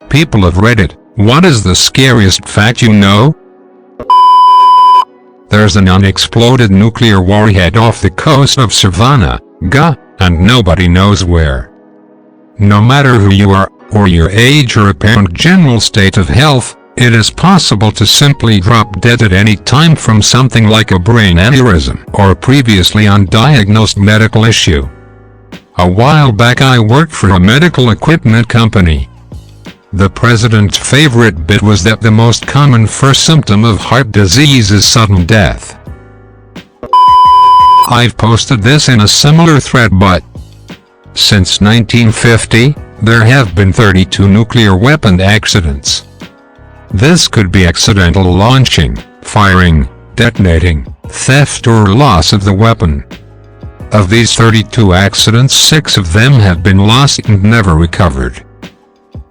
People of Reddit, what is the scariest fact you know? There's an unexploded nuclear warhead off the coast of Savannah, GA, and nobody knows where. No matter who you are, or your age or apparent general state of health, it is possible to simply drop dead at any time from something like a brain aneurysm or a previously undiagnosed medical issue. A while back I worked for a medical equipment company. The president's favorite bit was that the most common first symptom of heart disease is sudden death. I've posted this in a similar thread, but since 1950, there have been 32 nuclear weapon accidents. This could be accidental launching, firing, detonating, theft or loss of the weapon. Of these 32 accidents, 6 of them have been lost and never recovered.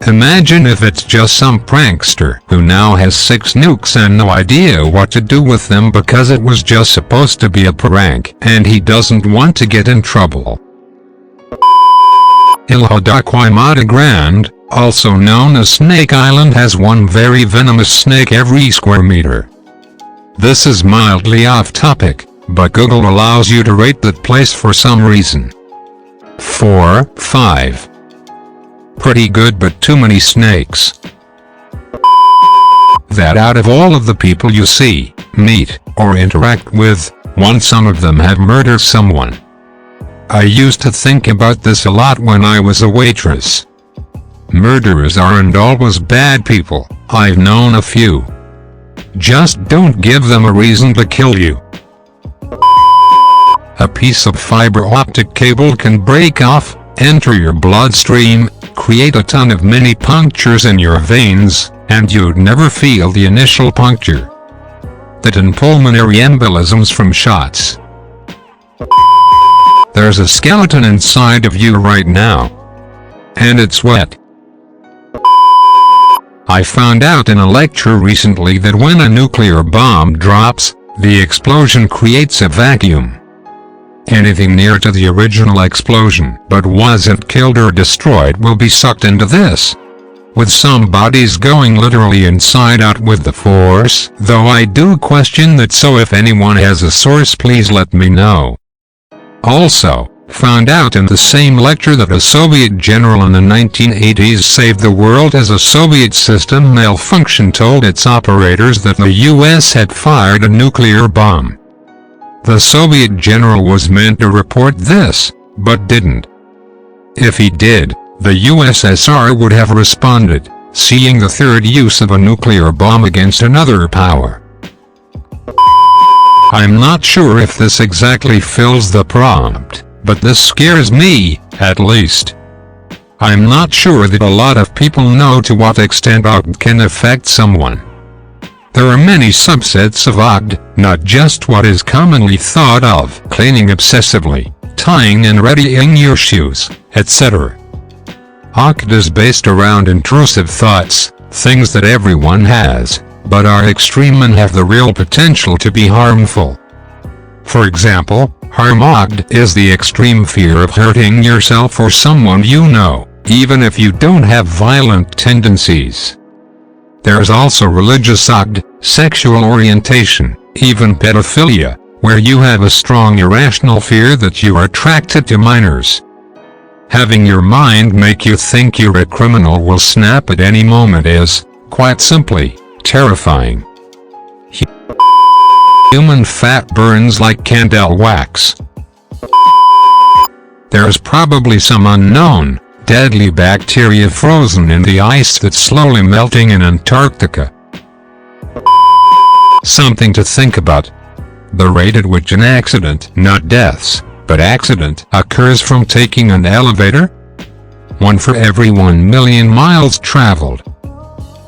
Imagine if it's just some prankster who now has 6 nukes and no idea what to do with them because it was just supposed to be a prank and he doesn't want to get in trouble. Ilha da Queimada Grande, also known as Snake Island, has one very venomous snake every square meter. This is mildly off topic, but Google allows you to rate that place for some reason. 4, 5. Pretty good, but too many snakes. That out of all of the people you see, meet, or interact with, some of them have murdered someone. I used to think about this a lot when I was a waitress. Murderers aren't always bad people. I've known a few. Just don't give them a reason to kill you. A piece of fiber optic cable can break off, enter your bloodstream, create a ton of mini punctures in your veins, and you'd never feel the initial puncture. That and pulmonary embolisms from shots. There's a skeleton inside of you right now. And it's wet. I found out in a lecture recently that when a nuclear bomb drops, the explosion creates a vacuum. Anything near to the original explosion but wasn't killed or destroyed will be sucked into this. With some bodies going literally inside out with the force, though I do question that, so if anyone has a source, please let me know. Also, found out in the same lecture that a Soviet general in the 1980s saved the world as a Soviet system malfunction told its operators that the US had fired a nuclear bomb. The Soviet general was meant to report this, but didn't. If he did, the USSR would have responded, seeing the third use of a nuclear bomb against another power. I'm not sure if this exactly fills the prompt, but this scares me, at least. I'm not sure that a lot of people know to what extent OGD can affect someone. There are many subsets of OGD, not just what is commonly thought of: cleaning obsessively, tying and readying your shoes, etc. OGD is based around intrusive thoughts, things that everyone has, but are extreme and have the real potential to be harmful. For example, harm OGD is the extreme fear of hurting yourself or someone you know, even if you don't have violent tendencies. There's also religious OGD, sexual orientation, even pedophilia, where you have a strong irrational fear that you are attracted to minors. Having your mind make you think you're a criminal will snap at any moment is, quite simply, terrifying. Human fat burns like candle wax. There's probably some unknown, deadly bacteria frozen in the ice that's slowly melting in Antarctica. Something to think about. The rate at which an accident, not deaths, but accident, occurs from taking an elevator? 1 for every 1 million miles traveled.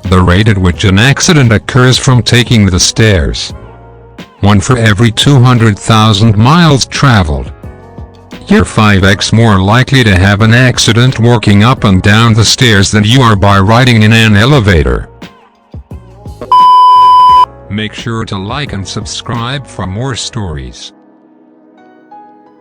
The rate at which an accident occurs from taking the stairs. 1 for every 200,000 miles traveled. You're 5x more likely to have an accident walking up and down the stairs than you are by riding in an elevator. Make sure to like and subscribe for more stories.